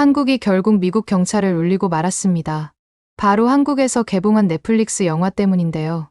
한국이 결국 미국 경찰을 울리고 말았습니다. 바로 한국에서 개봉한 넷플릭스 영화 때문인데요.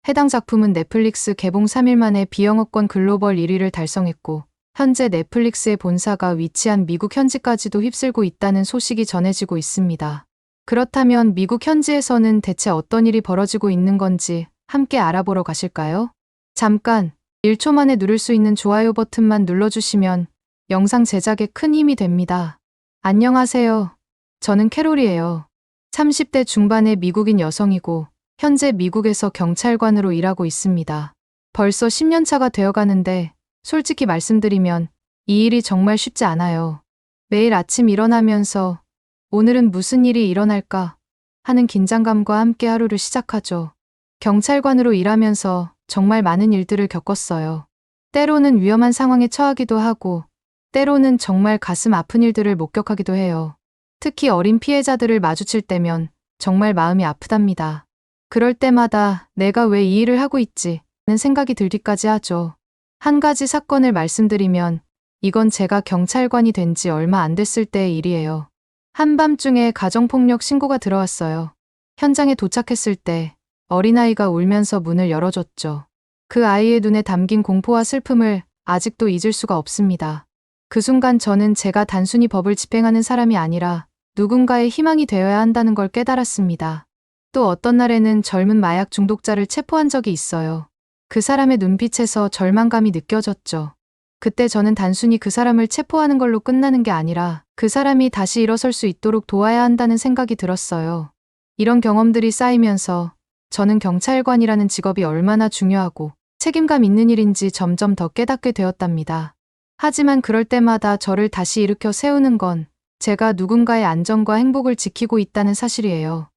해당 작품은 넷플릭스 개봉 3일 만에 비영업권 글로벌 1위를 달성했고, 현재 넷플릭스의 본사가 위치한 미국 현지까지도 휩쓸고 있다는 소식이 전해지고 있습니다. 그렇다면 미국 현지에서는 대체 어떤 일이 벌어지고 있는 건지 함께 알아보러 가실까요? 잠깐 1초 만에 누를 수 있는 좋아요 버튼만 눌러주시면 영상 제작에 큰 힘이 됩니다. 안녕하세요. 저는 캐롤이에요. 30대 중반의 미국인 여성이고 현재 미국에서 경찰관으로 일하고 있습니다. 벌써 10년 차가 되어가는데 솔직히 말씀드리면 이 일이 정말 쉽지 않아요. 매일 아침 일어나면서 오늘은 무슨 일이 일어날까 하는 긴장감과 함께 하루를 시작하죠. 경찰관으로 일하면서 정말 많은 일들을 겪었어요. 때로는 위험한 상황에 처하기도 하고 때로는 정말 가슴 아픈 일들을 목격하기도 해요. 특히 어린 피해자들을 마주칠 때면 정말 마음이 아프답니다. 그럴 때마다 내가 왜 이 일을 하고 있지? 하는 생각이 들기까지 하죠. 한 가지 사건을 말씀드리면 이건 제가 경찰관이 된 지 얼마 안 됐을 때의 일이에요. 한밤중에 가정폭력 신고가 들어왔어요. 현장에 도착했을 때 어린아이가 울면서 문을 열어줬죠. 그 아이의 눈에 담긴 공포와 슬픔을 아직도 잊을 수가 없습니다. 그 순간 저는 제가 단순히 법을 집행하는 사람이 아니라 누군가의 희망이 되어야 한다는 걸 깨달았습니다. 또 어떤 날에는 젊은 마약 중독자를 체포한 적이 있어요. 그 사람의 눈빛에서 절망감이 느껴졌죠. 그때 저는 단순히 그 사람을 체포하는 걸로 끝나는 게 아니라 그 사람이 다시 일어설 수 있도록 도와야 한다는 생각이 들었어요. 이런 경험들이 쌓이면서 저는 경찰관이라는 직업이 얼마나 중요하고 책임감 있는 일인지 점점 더 깨닫게 되었답니다. 하지만 그럴 때마다 저를 다시 일으켜 세우는 건 제가 누군가의 안전과 행복을 지키고 있다는 사실이에요.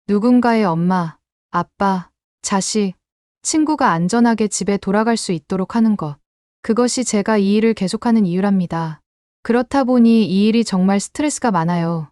누군가의 엄마, 아빠, 자식, 친구가 안전하게 집에 돌아갈 수 있도록 하는 것. 그것이 제가 이 일을 계속하는 이유랍니다. 그렇다 보니 이 일이 정말 스트레스가 많아요.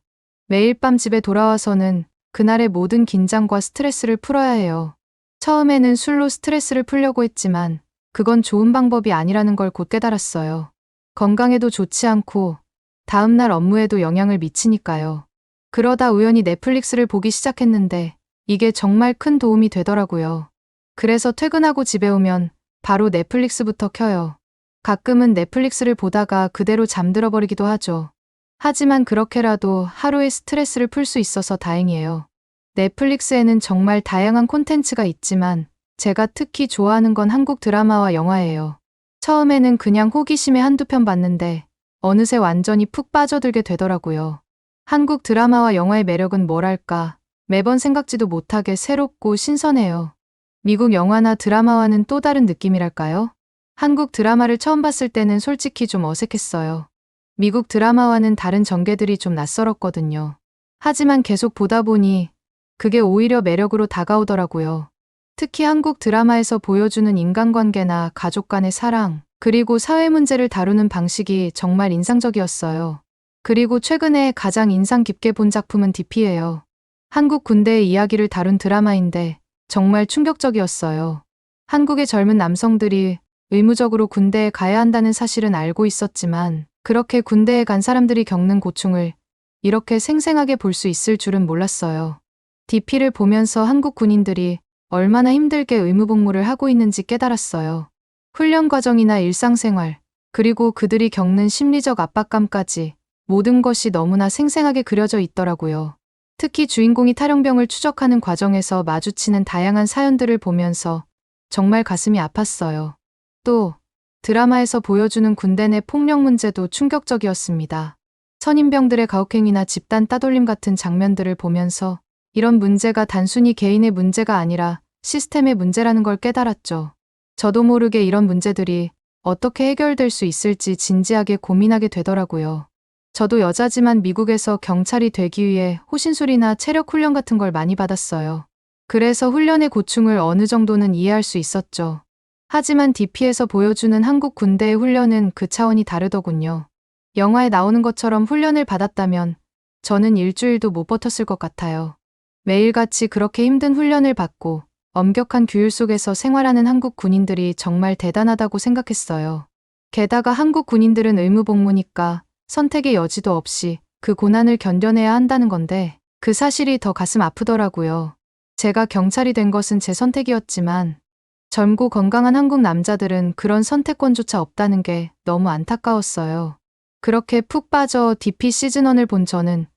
매일 밤 집에 돌아와서는 그날의 모든 긴장과 스트레스를 풀어야 해요. 처음에는 술로 스트레스를 풀려고 했지만 그건 좋은 방법이 아니라는 걸 곧 깨달았어요. 건강에도 좋지 않고 다음날 업무에도 영향을 미치니까요. 그러다 우연히 넷플릭스를 보기 시작했는데 이게 정말 큰 도움이 되더라고요. 그래서 퇴근하고 집에 오면 바로 넷플릭스부터 켜요. 가끔은 넷플릭스를 보다가 그대로 잠들어 버리기도 하죠. 하지만 그렇게라도 하루의 스트레스를 풀 수 있어서 다행이에요. 넷플릭스에는 정말 다양한 콘텐츠가 있지만 제가 특히 좋아하는 건 한국 드라마와 영화예요. 처음에는 그냥 호기심에 한두 편 봤는데 어느새 완전히 푹 빠져들게 되더라고요. 한국 드라마와 영화의 매력은 뭐랄까, 매번 생각지도 못하게 새롭고 신선해요. 미국 영화나 드라마와는 또 다른 느낌이랄까요? 한국 드라마를 처음 봤을 때는 솔직히 좀 어색했어요. 미국 드라마와는 다른 전개들이 좀 낯설었거든요. 하지만 계속 보다 보니 그게 오히려 매력으로 다가오더라고요. 특히 한국 드라마에서 보여주는 인간관계나 가족 간의 사랑, 그리고 사회 문제를 다루는 방식이 정말 인상적이었어요. 그리고 최근에 가장 인상 깊게 본 작품은 DP예요. 한국 군대의 이야기를 다룬 드라마인데 정말 충격적이었어요. 한국의 젊은 남성들이 의무적으로 군대에 가야 한다는 사실은 알고 있었지만 그렇게 군대에 간 사람들이 겪는 고충을 이렇게 생생하게 볼 수 있을 줄은 몰랐어요. DP를 보면서 한국 군인들이 얼마나 힘들게 의무복무를 하고 있는지 깨달았어요. 훈련 과정이나 일상생활, 그리고 그들이 겪는 심리적 압박감까지 모든 것이 너무나 생생하게 그려져 있더라고요. 특히 주인공이 탈영병을 추적하는 과정에서 마주치는 다양한 사연들을 보면서 정말 가슴이 아팠어요. 또 드라마에서 보여주는 군대 내 폭력 문제도 충격적이었습니다. 선임병들의 가혹행위나 집단 따돌림 같은 장면들을 보면서 이런 문제가 단순히 개인의 문제가 아니라 시스템의 문제라는 걸 깨달았죠. 저도 모르게 이런 문제들이 어떻게 해결될 수 있을지 진지하게 고민하게 되더라고요. 저도 여자지만 미국에서 경찰이 되기 위해 호신술이나 체력 훈련 같은 걸 많이 받았어요. 그래서 훈련의 고충을 어느 정도는 이해할 수 있었죠. 하지만 DP에서 보여주는 한국 군대의 훈련은 그 차원이 다르더군요. 영화에 나오는 것처럼 훈련을 받았다면 저는 일주일도 못 버텼을 것 같아요. 매일같이 그렇게 힘든 훈련을 받고 엄격한 규율 속에서 생활하는 한국 군인들이 정말 대단하다고 생각했어요. 게다가 한국 군인들은 의무복무니까 선택의 여지도 없이 그 고난을 견뎌내야 한다는 건데 그 사실이 더 가슴 아프더라고요. 제가 경찰이 된 것은 제 선택이었지만 젊고 건강한 한국 남자들은 그런 선택권조차 없다는 게 너무 안타까웠어요. 그렇게 푹 빠져 DP 시즌1을 본 저는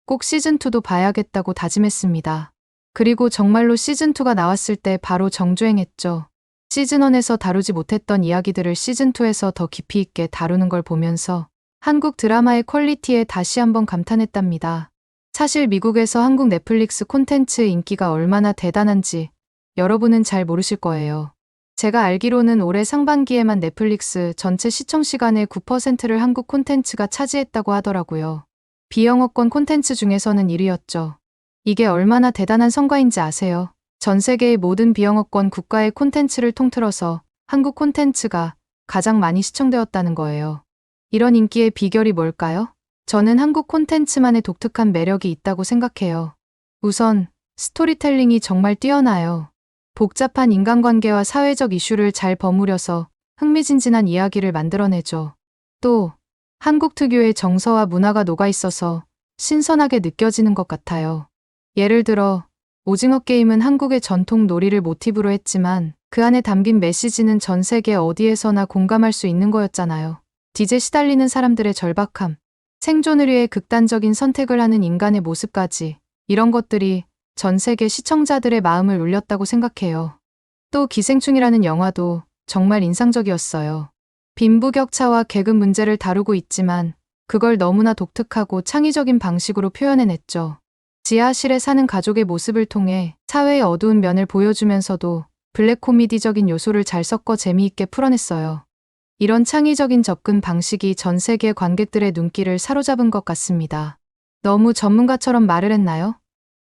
꼭 시즌2도 봐야겠다고 다짐했습니다. 그리고 정말로 시즌2가 나왔을 때 바로 정주행했죠. 시즌1에서 다루지 못했던 이야기들을 시즌2에서 더 깊이 있게 다루는 걸 보면서 한국 드라마의 퀄리티에 다시 한번 감탄했답니다. 사실 미국에서 한국 넷플릭스 콘텐츠의 인기가 얼마나 대단한지 여러분은 잘 모르실 거예요. 제가 알기로는 올해 상반기에만 넷플릭스 전체 시청 시간의 9%를 한국 콘텐츠가 차지했다고 하더라고요. 비영어권 콘텐츠 중에서는 1위였죠. 이게 얼마나 대단한 성과인지 아세요? 전 세계의 모든 비영어권 국가의 콘텐츠를 통틀어서 한국 콘텐츠가 가장 많이 시청되었다는 거예요. 이런 인기의 비결이 뭘까요? 저는 한국 콘텐츠만의 독특한 매력이 있다고 생각해요. 우선 스토리텔링이 정말 뛰어나요. 복잡한 인간관계와 사회적 이슈를 잘 버무려서 흥미진진한 이야기를 만들어내죠. 또 한국 특유의 정서와 문화가 녹아있어서 신선하게 느껴지는 것 같아요. 예를 들어 오징어 게임은 한국의 전통 놀이를 모티브로 했지만 그 안에 담긴 메시지는 전 세계 어디에서나 공감할 수 있는 거였잖아요. 빚에 시달리는 사람들의 절박함, 생존을 위해 극단적인 선택을 하는 인간의 모습까지 이런 것들이 전 세계 시청자들의 마음을 울렸다고 생각해요. 또 기생충이라는 영화도 정말 인상적이었어요. 빈부격차와 계급 문제를 다루고 있지만 그걸 너무나 독특하고 창의적인 방식으로 표현해냈죠. 지하실에 사는 가족의 모습을 통해 사회의 어두운 면을 보여주면서도 블랙 코미디적인 요소를 잘 섞어 재미있게 풀어냈어요. 이런 창의적인 접근 방식이 전 세계 관객들의 눈길을 사로잡은 것 같습니다. 너무 전문가처럼 말을 했나요?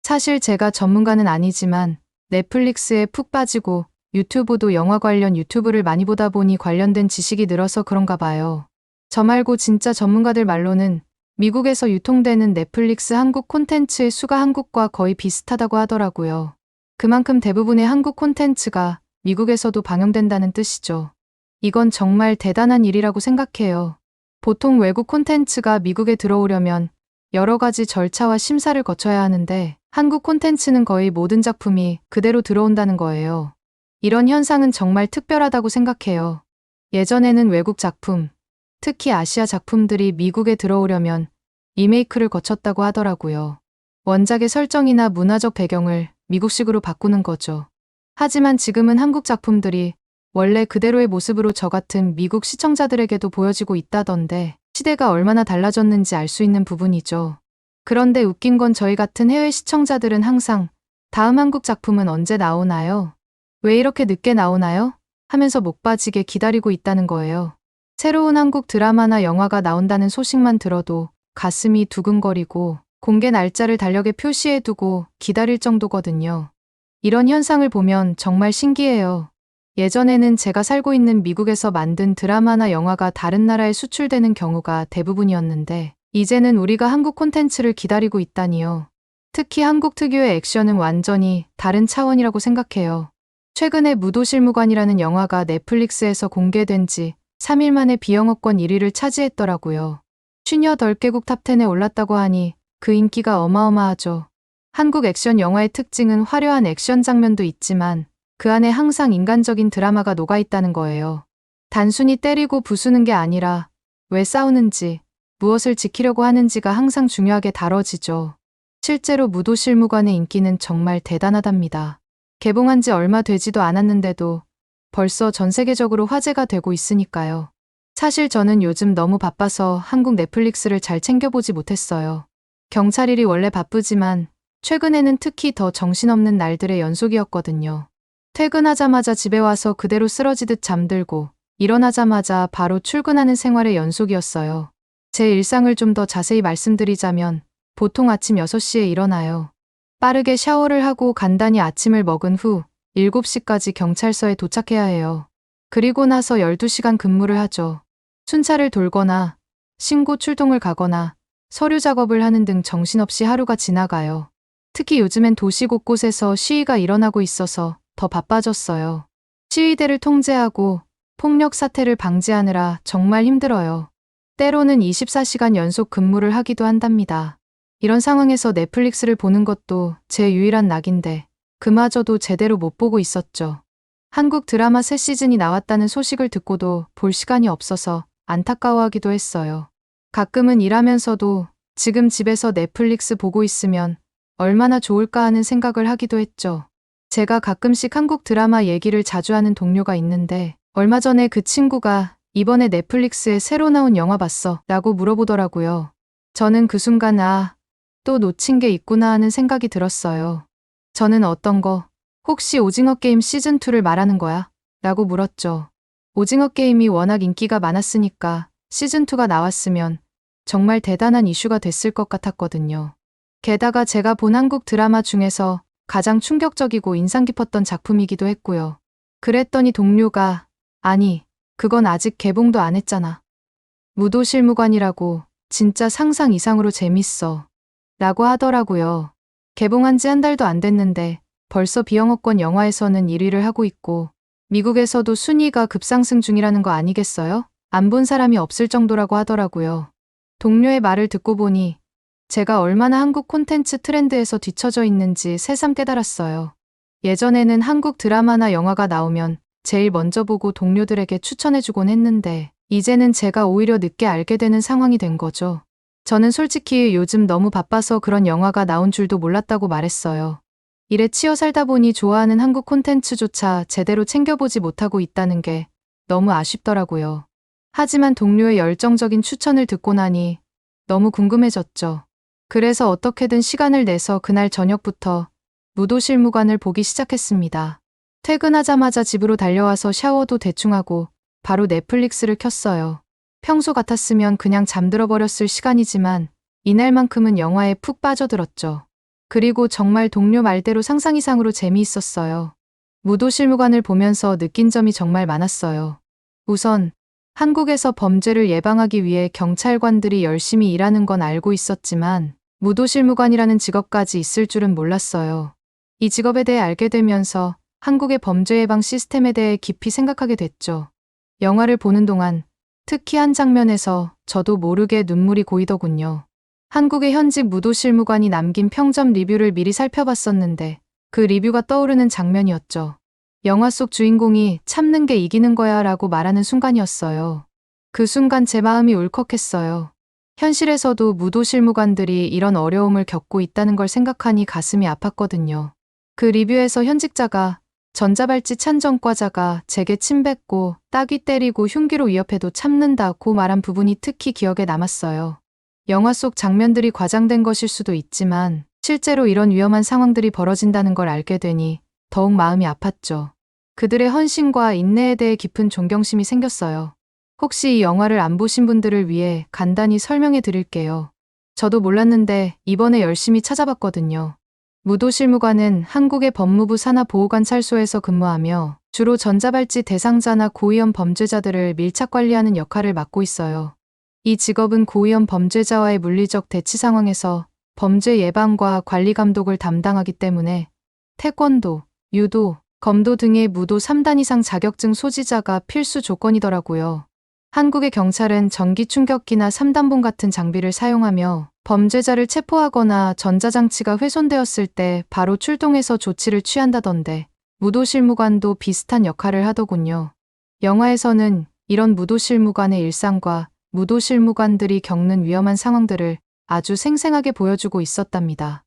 사실 제가 전문가는 아니지만 넷플릭스에 푹 빠지고 유튜브도 영화 관련 유튜브를 많이 보다 보니 관련된 지식이 늘어서 그런가 봐요. 저 말고 진짜 전문가들 말로는 미국에서 유통되는 넷플릭스 한국 콘텐츠의 수가 한국과 거의 비슷하다고 하더라고요. 그만큼 대부분의 한국 콘텐츠가 미국에서도 방영된다는 뜻이죠. 이건 정말 대단한 일이라고 생각해요. 보통 외국 콘텐츠가 미국에 들어오려면 여러 가지 절차와 심사를 거쳐야 하는데 한국 콘텐츠는 거의 모든 작품이 그대로 들어온다는 거예요. 이런 현상은 정말 특별하다고 생각해요. 예전에는 외국 작품, 특히 아시아 작품들이 미국에 들어오려면 리메이크를 거쳤다고 하더라고요. 원작의 설정이나 문화적 배경을 미국식으로 바꾸는 거죠. 하지만 지금은 한국 작품들이 원래 그대로의 모습으로 저 같은 미국 시청자들에게도 보여지고 있다던데 시대가 얼마나 달라졌는지 알 수 있는 부분이죠. 그런데 웃긴 건 저희 같은 해외 시청자들은 항상 다음 한국 작품은 언제 나오나요? 왜 이렇게 늦게 나오나요? 하면서 목 빠지게 기다리고 있다는 거예요. 새로운 한국 드라마나 영화가 나온다는 소식만 들어도 가슴이 두근거리고 공개 날짜를 달력에 표시해두고 기다릴 정도거든요. 이런 현상을 보면 정말 신기해요. 예전에는 제가 살고 있는 미국에서 만든 드라마나 영화가 다른 나라에 수출되는 경우가 대부분이었는데 이제는 우리가 한국 콘텐츠를 기다리고 있다니요. 특히 한국 특유의 액션은 완전히 다른 차원이라고 생각해요. 최근에 무도실무관이라는 영화가 넷플릭스에서 공개된 지 3일 만에 비영어권 1위를 차지했더라고요. 58개국 탑10에 올랐다고 하니 그 인기가 어마어마하죠. 한국 액션 영화의 특징은 화려한 액션 장면도 있지만 그 안에 항상 인간적인 드라마가 녹아있다는 거예요. 단순히 때리고 부수는 게 아니라 왜 싸우는지, 무엇을 지키려고 하는지가 항상 중요하게 다뤄지죠. 실제로 무도실무관의 인기는 정말 대단하답니다. 개봉한 지 얼마 되지도 않았는데도 벌써 전 세계적으로 화제가 되고 있으니까요. 사실 저는 요즘 너무 바빠서 한국 넷플릭스를 잘 챙겨보지 못했어요. 경찰 일이 원래 바쁘지만 최근에는 특히 더 정신없는 날들의 연속이었거든요. 퇴근하자마자 집에 와서 그대로 쓰러지듯 잠들고 일어나자마자 바로 출근하는 생활의 연속이었어요. 제 일상을 좀 더 자세히 말씀드리자면 보통 아침 6시에 일어나요. 빠르게 샤워를 하고 간단히 아침을 먹은 후 7시까지 경찰서에 도착해야 해요. 그리고 나서 12시간 근무를 하죠. 순찰을 돌거나 신고 출동을 가거나 서류 작업을 하는 등 정신없이 하루가 지나가요. 특히 요즘엔 도시 곳곳에서 시위가 일어나고 있어서 더 바빠졌어요. 시위대를 통제하고 폭력 사태를 방지하느라 정말 힘들어요. 때로는 24시간 연속 근무를 하기도 한답니다. 이런 상황에서 넷플릭스를 보는 것도 제 유일한 낙인데 그마저도 제대로 못 보고 있었죠. 한국 드라마 새 시즌이 나왔다는 소식을 듣고도 볼 시간이 없어서 안타까워하기도 했어요. 가끔은 일하면서도 지금 집에서 넷플릭스 보고 있으면 얼마나 좋을까 하는 생각을 하기도 했죠. 제가 가끔씩 한국 드라마 얘기를 자주 하는 동료가 있는데 얼마 전에 그 친구가 이번에 넷플릭스에 새로 나온 영화 봤어? 라고 물어보더라고요. 저는 그 순간 또 놓친 게 있구나 하는 생각이 들었어요. 저는 어떤 거, 혹시 오징어 게임 시즌2를 말하는 거야? 라고 물었죠. 오징어 게임이 워낙 인기가 많았으니까 시즌2가 나왔으면 정말 대단한 이슈가 됐을 것 같았거든요. 게다가 제가 본 한국 드라마 중에서 가장 충격적이고 인상 깊었던 작품이기도 했고요. 그랬더니 동료가 아니, 그건 아직 개봉도 안 했잖아. 무도실무관이라고 진짜 상상 이상으로 재밌어. 라고 하더라고요. 개봉한 지 한 달도 안 됐는데 벌써 비영어권 영화에서는 1위를 하고 있고 미국에서도 순위가 급상승 중이라는 거 아니겠어요? 안 본 사람이 없을 정도라고 하더라고요. 동료의 말을 듣고 보니 제가 얼마나 한국 콘텐츠 트렌드에서 뒤처져 있는지 새삼 깨달았어요. 예전에는 한국 드라마나 영화가 나오면 제일 먼저 보고 동료들에게 추천해주곤 했는데 이제는 제가 오히려 늦게 알게 되는 상황이 된 거죠. 저는 솔직히 요즘 너무 바빠서 그런 영화가 나온 줄도 몰랐다고 말했어요. 일에 치여 살다 보니 좋아하는 한국 콘텐츠조차 제대로 챙겨보지 못하고 있다는 게 너무 아쉽더라고요. 하지만 동료의 열정적인 추천을 듣고 나니 너무 궁금해졌죠. 그래서 어떻게든 시간을 내서 그날 저녁부터 무도실무관을 보기 시작했습니다. 퇴근하자마자 집으로 달려와서 샤워도 대충 하고 바로 넷플릭스를 켰어요. 평소 같았으면 그냥 잠들어 버렸을 시간이지만 이날만큼은 영화에 푹 빠져들었죠. 그리고 정말 동료 말대로 상상 이상으로 재미있었어요. 무도실무관을 보면서 느낀 점이 정말 많았어요. 우선 한국에서 범죄를 예방하기 위해 경찰관들이 열심히 일하는 건 알고 있었지만 무도실무관이라는 직업까지 있을 줄은 몰랐어요. 이 직업에 대해 알게 되면서 한국의 범죄 예방 시스템에 대해 깊이 생각하게 됐죠. 영화를 보는 동안 특히 한 장면에서 저도 모르게 눈물이 고이더군요. 한국의 현직 무도실무관이 남긴 평점 리뷰를 미리 살펴봤었는데 그 리뷰가 떠오르는 장면이었죠. 영화 속 주인공이 참는 게 이기는 거야 라고 말하는 순간이었어요. 그 순간 제 마음이 울컥했어요. 현실에서도 무도실무관들이 이런 어려움을 겪고 있다는 걸 생각하니 가슴이 아팠거든요. 그 리뷰에서 현직자가 전자발찌 찬 전과자가 제게 침 뱉고 따귀 때리고 흉기로 위협해도 참는다고 말한 부분이 특히 기억에 남았어요. 영화 속 장면들이 과장된 것일 수도 있지만 실제로 이런 위험한 상황들이 벌어진다는 걸 알게 되니 더욱 마음이 아팠죠. 그들의 헌신과 인내에 대해 깊은 존경심이 생겼어요. 혹시 이 영화를 안 보신 분들을 위해 간단히 설명해 드릴게요. 저도 몰랐는데 이번에 열심히 찾아봤거든요. 무도실무관은 한국의 법무부 산하보호관찰소에서 근무하며 주로 전자발찌 대상자나 고위험 범죄자들을 밀착 관리하는 역할을 맡고 있어요. 이 직업은 고위험 범죄자와의 물리적 대치 상황에서 범죄 예방과 관리 감독을 담당하기 때문에 태권도, 유도, 검도 등의 무도 3단 이상 자격증 소지자가 필수 조건이더라고요. 한국의 경찰은 전기 충격기나 3단봉 같은 장비를 사용하며 범죄자를 체포하거나 전자장치가 훼손되었을 때 바로 출동해서 조치를 취한다던데 무도실무관도 비슷한 역할을 하더군요. 영화에서는 이런 무도실무관의 일상과 무도실무관들이 겪는 위험한 상황들을 아주 생생하게 보여주고 있었답니다.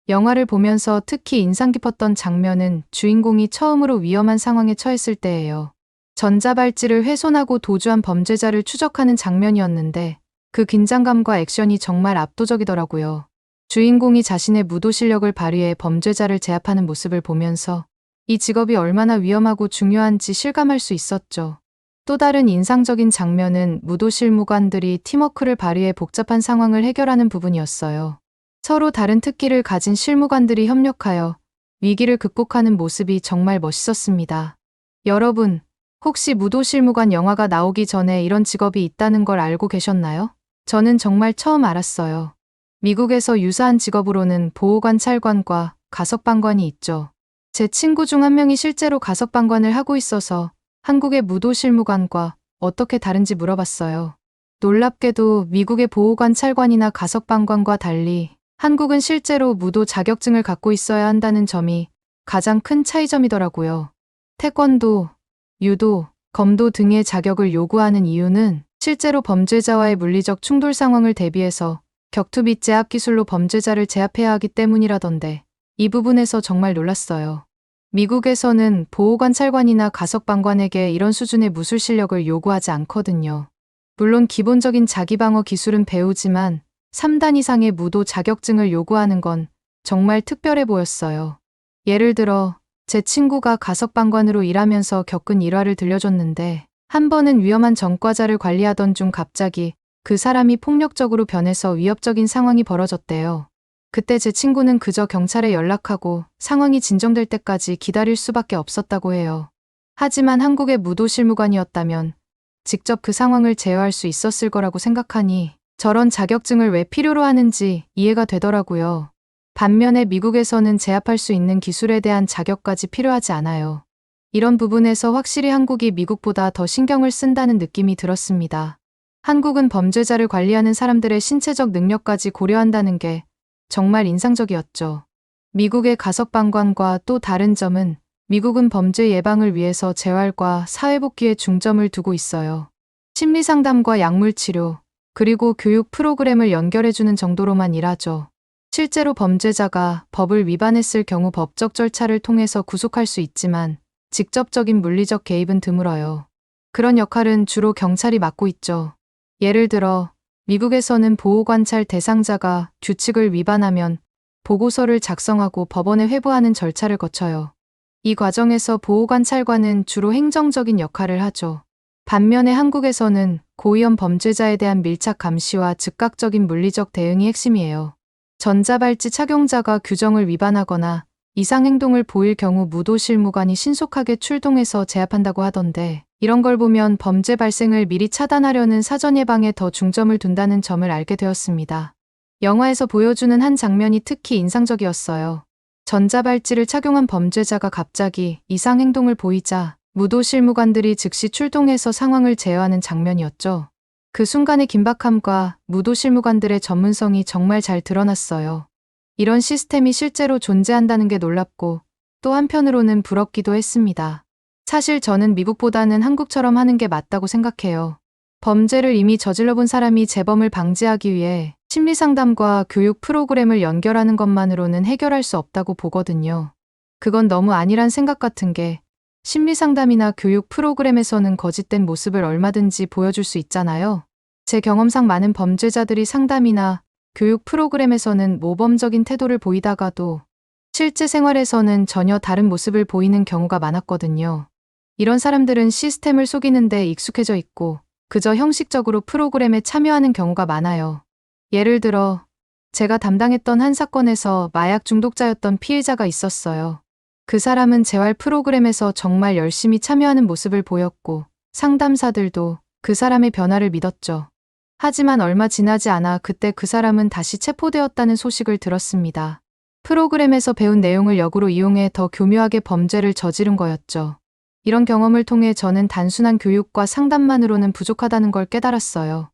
영화를 보면서 특히 인상 깊었던 장면은 주인공이 처음으로 위험한 상황에 처했을 때예요. 전자발찌를 훼손하고 도주한 범죄자를 추적하는 장면이었는데 그 긴장감과 액션이 정말 압도적이더라고요. 주인공이 자신의 무도 실력을 발휘해 범죄자를 제압하는 모습을 보면서 이 직업이 얼마나 위험하고 중요한지 실감할 수 있었죠. 또 다른 인상적인 장면은 무도실무관들이 팀워크를 발휘해 복잡한 상황을 해결하는 부분이었어요. 서로 다른 특기를 가진 실무관들이 협력하여 위기를 극복하는 모습이 정말 멋있었습니다. 여러분, 혹시 무도실무관 영화가 나오기 전에 이런 직업이 있다는 걸 알고 계셨나요? 저는 정말 처음 알았어요. 미국에서 유사한 직업으로는 보호관찰관과 가석방관이 있죠. 제 친구 중 한 명이 실제로 가석방관을 하고 있어서 한국의 무도실무관과 어떻게 다른지 물어봤어요. 놀랍게도 미국의 보호관찰관이나 가석방관과 달리 한국은 실제로 무도 자격증을 갖고 있어야 한다는 점이 가장 큰 차이점이더라고요. 태권도, 유도, 검도 등의 자격을 요구하는 이유는 실제로 범죄자와의 물리적 충돌 상황을 대비해서 격투 및 제압 기술로 범죄자를 제압해야 하기 때문이라던데 이 부분에서 정말 놀랐어요. 미국에서는 보호관찰관이나 가석방관에게 이런 수준의 무술 실력을 요구하지 않거든요. 물론 기본적인 자기방어 기술은 배우지만 3단 이상의 무도 자격증을 요구하는 건 정말 특별해 보였어요. 예를 들어 제 친구가 가석방관으로 일하면서 겪은 일화를 들려줬는데 한 번은 위험한 전과자를 관리하던 중 갑자기 그 사람이 폭력적으로 변해서 위협적인 상황이 벌어졌대요. 그때 제 친구는 그저 경찰에 연락하고 상황이 진정될 때까지 기다릴 수밖에 없었다고 해요. 하지만 한국의 무도 실무관이었다면 직접 그 상황을 제어할 수 있었을 거라고 생각하니 저런 자격증을 왜 필요로 하는지 이해가 되더라고요. 반면에 미국에서는 제압할 수 있는 기술에 대한 자격까지 필요하지 않아요. 이런 부분에서 확실히 한국이 미국보다 더 신경을 쓴다는 느낌이 들었습니다. 한국은 범죄자를 관리하는 사람들의 신체적 능력까지 고려한다는 게 정말 인상적이었죠. 미국의 가석방관과 또 다른 점은 미국은 범죄 예방을 위해서 재활과 사회복귀에 중점을 두고 있어요. 심리상담과 약물치료, 그리고 교육 프로그램을 연결해주는 정도로만 일하죠. 실제로 범죄자가 법을 위반했을 경우 법적 절차를 통해서 구속할 수 있지만 직접적인 물리적 개입은 드물어요. 그런 역할은 주로 경찰이 맡고 있죠. 예를 들어 미국에서는 보호관찰 대상자가 규칙을 위반하면 보고서를 작성하고 법원에 회부하는 절차를 거쳐요. 이 과정에서 보호관찰관은 주로 행정적인 역할을 하죠. 반면에 한국에서는 고위험 범죄자에 대한 밀착 감시와 즉각적인 물리적 대응이 핵심이에요. 전자발찌 착용자가 규정을 위반하거나 이상행동을 보일 경우 무도실무관이 신속하게 출동해서 제압한다고 하던데 이런 걸 보면 범죄 발생을 미리 차단하려는 사전 예방에 더 중점을 둔다는 점을 알게 되었습니다. 영화에서 보여주는 한 장면이 특히 인상적이었어요. 전자발찌를 착용한 범죄자가 갑자기 이상행동을 보이자 무도실무관들이 즉시 출동해서 상황을 제어하는 장면이었죠. 그 순간의 긴박함과 무도실무관들의 전문성이 정말 잘 드러났어요. 이런 시스템이 실제로 존재한다는 게 놀랍고 또 한편으로는 부럽기도 했습니다. 사실 저는 미국보다는 한국처럼 하는 게 맞다고 생각해요. 범죄를 이미 저질러 본 사람이 재범을 방지하기 위해 심리상담과 교육 프로그램을 연결하는 것만으로는 해결할 수 없다고 보거든요. 그건 너무 아니란 생각 같은 게 심리상담이나 교육 프로그램에서는 거짓된 모습을 얼마든지 보여줄 수 있잖아요. 제 경험상 많은 범죄자들이 상담이나 교육 프로그램에서는 모범적인 태도를 보이다가도 실제 생활에서는 전혀 다른 모습을 보이는 경우가 많았거든요. 이런 사람들은 시스템을 속이는데 익숙해져 있고 그저 형식적으로 프로그램에 참여하는 경우가 많아요. 예를 들어 제가 담당했던 한 사건에서 마약 중독자였던 피해자가 있었어요. 그 사람은 재활 프로그램에서 정말 열심히 참여하는 모습을 보였고 상담사들도 그 사람의 변화를 믿었죠. 하지만 얼마 지나지 않아 그때 그 사람은 다시 체포되었다는 소식을 들었습니다. 프로그램에서 배운 내용을 역으로 이용해 더 교묘하게 범죄를 저지른 거였죠. 이런 경험을 통해 저는 단순한 교육과 상담만으로는 부족하다는 걸 깨달았어요.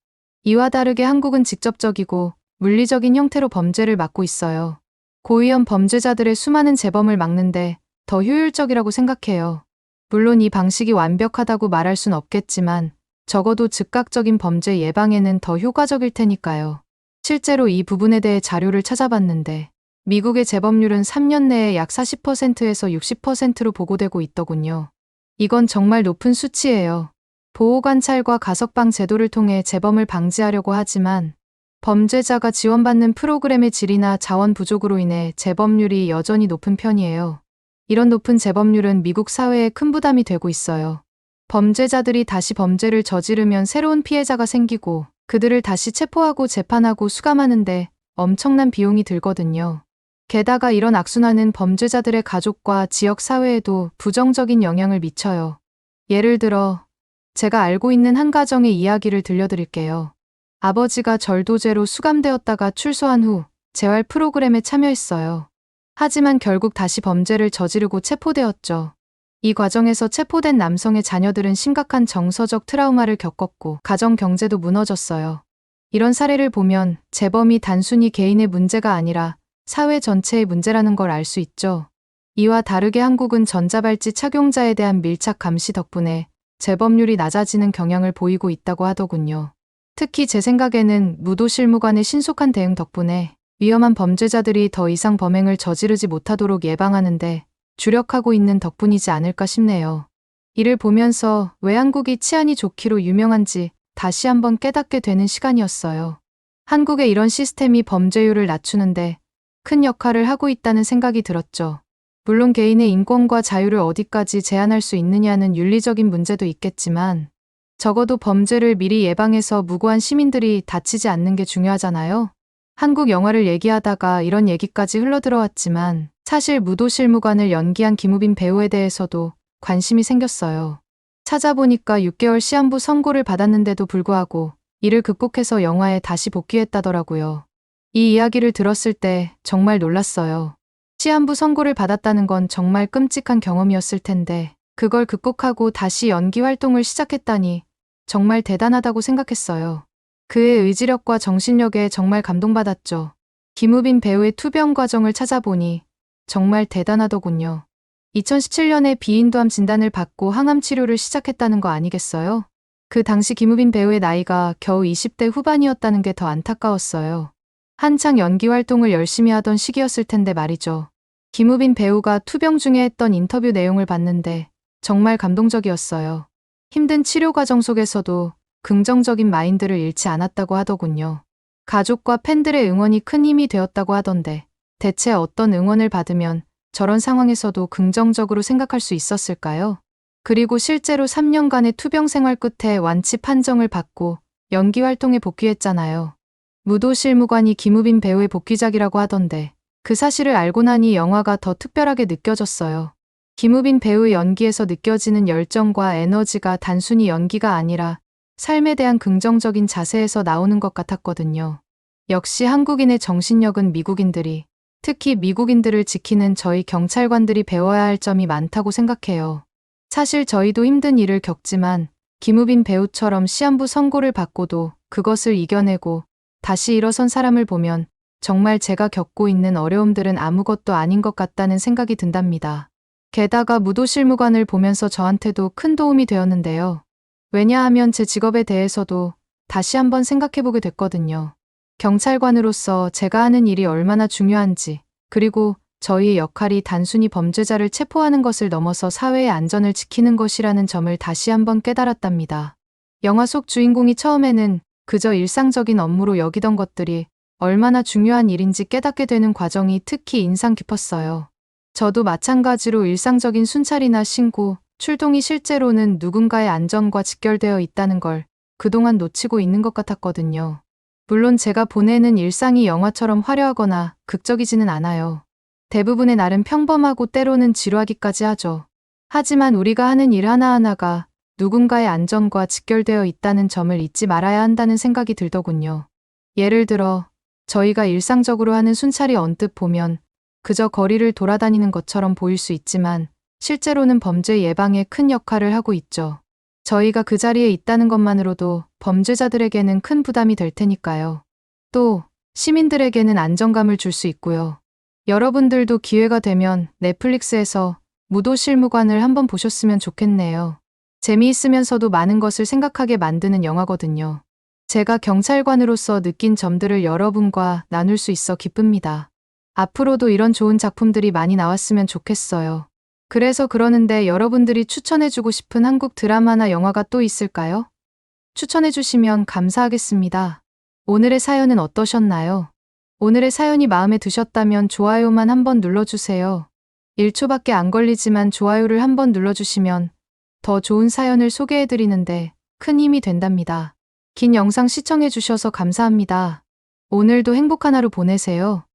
이와 다르게 한국은 직접적이고 물리적인 형태로 범죄를 막고 있어요. 고위험 범죄자들의 수많은 재범을 막는데 더 효율적이라고 생각해요. 물론 이 방식이 완벽하다고 말할 순 없겠지만 적어도 즉각적인 범죄 예방에는 더 효과적일 테니까요. 실제로 이 부분에 대해 자료를 찾아봤는데 미국의 재범률은 3년 내에 약 40%에서 60%로 보고되고 있더군요. 이건 정말 높은 수치예요. 보호관찰과 가석방 제도를 통해 재범을 방지하려고 하지만 범죄자가 지원받는 프로그램의 질이나 자원 부족으로 인해 재범률이 여전히 높은 편이에요. 이런 높은 재범률은 미국 사회에 큰 부담이 되고 있어요. 범죄자들이 다시 범죄를 저지르면 새로운 피해자가 생기고 그들을 다시 체포하고 재판하고 수감하는데 엄청난 비용이 들거든요. 게다가 이런 악순환은 범죄자들의 가족과 지역 사회에도 부정적인 영향을 미쳐요. 예를 들어 제가 알고 있는 한 가정의 이야기를 들려드릴게요. 아버지가 절도죄로 수감되었다가 출소한 후 재활 프로그램에 참여했어요. 하지만 결국 다시 범죄를 저지르고 체포되었죠. 이 과정에서 체포된 남성의 자녀들은 심각한 정서적 트라우마를 겪었고 가정 경제도 무너졌어요. 이런 사례를 보면 재범이 단순히 개인의 문제가 아니라 사회 전체의 문제라는 걸 알 수 있죠. 이와 다르게 한국은 전자발찌 착용자에 대한 밀착 감시 덕분에 재범률이 낮아지는 경향을 보이고 있다고 하더군요. 특히 제 생각에는 무도실무관의 신속한 대응 덕분에 위험한 범죄자들이 더 이상 범행을 저지르지 못하도록 예방하는데 주력하고 있는 덕분이지 않을까 싶네요. 이를 보면서 왜 한국이 치안이 좋기로 유명한지 다시 한번 깨닫게 되는 시간이었어요. 한국의 이런 시스템이 범죄율을 낮추는데 큰 역할을 하고 있다는 생각이 들었죠. 물론 개인의 인권과 자유를 어디까지 제한할 수 있느냐는 윤리적인 문제도 있겠지만 적어도 범죄를 미리 예방해서 무고한 시민들이 다치지 않는 게 중요하잖아요. 한국 영화를 얘기하다가 이런 얘기까지 흘러들어왔지만 사실 무도실무관을 연기한 김우빈 배우에 대해서도 관심이 생겼어요. 찾아보니까 6개월 시한부 선고를 받았는데도 불구하고 이를 극복해서 영화에 다시 복귀했다더라고요. 이 이야기를 들었을 때 정말 놀랐어요. 시한부 선고를 받았다는 건 정말 끔찍한 경험이었을 텐데 그걸 극복하고 다시 연기 활동을 시작했다니 정말 대단하다고 생각했어요. 그의 의지력과 정신력에 정말 감동받았죠. 김우빈 배우의 투병 과정을 찾아보니 정말 대단하더군요. 2017년에 비인두암 진단을 받고 항암 치료를 시작했다는 거 아니겠어요? 그 당시 김우빈 배우의 나이가 겨우 20대 후반이었다는 게 더 안타까웠어요. 한창 연기 활동을 열심히 하던 시기였을 텐데 말이죠. 김우빈 배우가 투병 중에 했던 인터뷰 내용을 봤는데 정말 감동적이었어요. 힘든 치료 과정 속에서도 긍정적인 마인드를 잃지 않았다고 하더군요. 가족과 팬들의 응원이 큰 힘이 되었다고 하던데 대체 어떤 응원을 받으면 저런 상황에서도 긍정적으로 생각할 수 있었을까요? 그리고 실제로 3년간의 투병 생활 끝에 완치 판정을 받고 연기 활동에 복귀했잖아요. 무도실무관이 김우빈 배우의 복귀작이라고 하던데 그 사실을 알고 나니 영화가 더 특별하게 느껴졌어요. 김우빈 배우의 연기에서 느껴지는 열정과 에너지가 단순히 연기가 아니라 삶에 대한 긍정적인 자세에서 나오는 것 같았거든요. 역시 한국인의 정신력은 미국인들이, 특히 미국인들을 지키는 저희 경찰관들이 배워야 할 점이 많다고 생각해요. 사실 저희도 힘든 일을 겪지만 김우빈 배우처럼 시한부 선고를 받고도 그것을 이겨내고 다시 일어선 사람을 보면 정말 제가 겪고 있는 어려움들은 아무것도 아닌 것 같다는 생각이 든답니다. 게다가 무도실무관을 보면서 저한테도 큰 도움이 되었는데요. 왜냐하면 제 직업에 대해서도 다시 한번 생각해보게 됐거든요. 경찰관으로서 제가 하는 일이 얼마나 중요한지, 그리고 저희의 역할이 단순히 범죄자를 체포하는 것을 넘어서 사회의 안전을 지키는 것이라는 점을 다시 한번 깨달았답니다. 영화 속 주인공이 처음에는 그저 일상적인 업무로 여기던 것들이 얼마나 중요한 일인지 깨닫게 되는 과정이 특히 인상 깊었어요. 저도 마찬가지로 일상적인 순찰이나 신고, 출동이 실제로는 누군가의 안전과 직결되어 있다는 걸 그동안 놓치고 있는 것 같았거든요. 물론 제가 보내는 일상이 영화처럼 화려하거나 극적이지는 않아요. 대부분의 날은 평범하고 때로는 지루하기까지 하죠. 하지만 우리가 하는 일 하나하나가 누군가의 안전과 직결되어 있다는 점을 잊지 말아야 한다는 생각이 들더군요. 예를 들어 저희가 일상적으로 하는 순찰이 언뜻 보면 그저 거리를 돌아다니는 것처럼 보일 수 있지만 실제로는 범죄 예방에 큰 역할을 하고 있죠. 저희가 그 자리에 있다는 것만으로도 범죄자들에게는 큰 부담이 될 테니까요. 또 시민들에게는 안정감을 줄 수 있고요. 여러분들도 기회가 되면 넷플릭스에서 무도실무관을 한번 보셨으면 좋겠네요. 재미있으면서도 많은 것을 생각하게 만드는 영화거든요. 제가 경찰관으로서 느낀 점들을 여러분과 나눌 수 있어 기쁩니다. 앞으로도 이런 좋은 작품들이 많이 나왔으면 좋겠어요. 그래서 그러는데 여러분들이 추천해주고 싶은 한국 드라마나 영화가 또 있을까요? 추천해주시면 감사하겠습니다. 오늘의 사연은 어떠셨나요? 오늘의 사연이 마음에 드셨다면 좋아요만 한번 눌러주세요. 1초밖에 안 걸리지만 좋아요를 한번 눌러주시면 더 좋은 사연을 소개해드리는데 큰 힘이 된답니다. 긴 영상 시청해주셔서 감사합니다. 오늘도 행복한 하루 보내세요.